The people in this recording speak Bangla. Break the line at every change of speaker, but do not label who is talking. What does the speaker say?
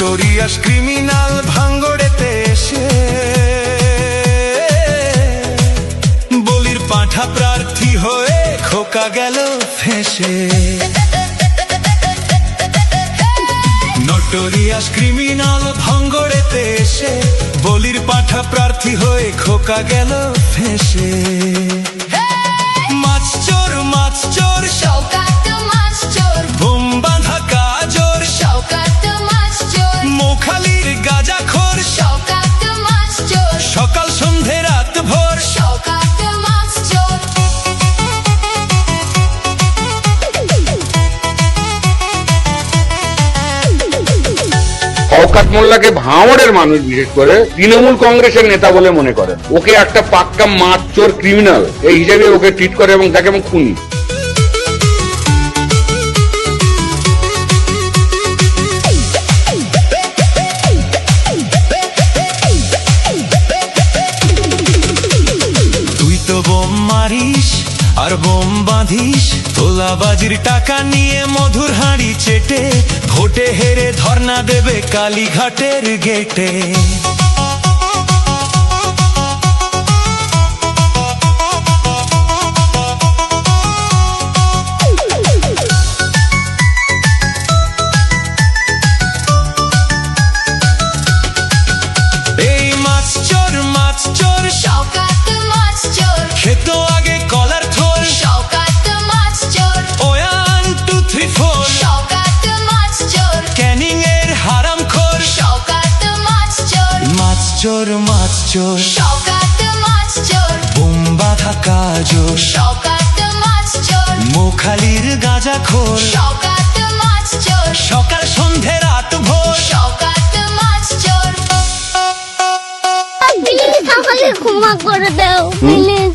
নোটোরিয়াস ক্রিমিনাল ভাঙ্গড়েতে এসে বলির পাঁঠা প্রার্থী হয়ে খোকা গেল ফেঁসে। নোটোরিয়াস ক্রিমিনাল ভাঙ্গড়েতে এসে বলির পাঁঠা প্রার্থী হয়ে খোকা গেল ফেঁসে। মাছ চোর
শওকাত মাছ চোর,
বোম বাঁধা কাজর
শওকাত মাছ চোর,
মোখালির গাঁজাখোর
শওকাত মাছ চোর,
সকাল সন্ধে রাত ভোর
শওকাত মাছ চোর।
শওকত মোল্লাকে ভাঙড়ের মানুষ বিশেষ করে তৃণমূল কংগ্রেসের নেতা বলে মনে করেন। ওকে একটা পাক্কা মাছ চোর ক্রিমিনাল এই হিসেবে ওকে ট্রিট করে এবং তাকে খুনি।
তুই তো বোম মারিস আর বোম বাঁধিস, তোলাবাজির টাকা নিয়ে মধুর হাঁড়ি চেটে ভোটে হেরে ধর্ণা দেবে কালীঘাটের গেটে। এই মাছ চোর
শওকাত মাছ চোর,
খেত আগে কলার থোর,
শওকাত মাছ চোর,
1 2 3 4
শওকাত মাছ চোর,
ক্যানিং এর হারামখোর।
শওকাত মাছ চোর,
মাছ চোর
শওকাত মাছ চোর,
বোম বাঁধা কাজর
শওকাত মাছ চোর,
মোখালির গাঁজাখোর
শওকাত মাছ চোর,
সকাল সন্ধে রাত ভোর।
শওকাত মাছ চোর।
প্লিজ আমাকে ক্ষমা করে দাও প্লিজ।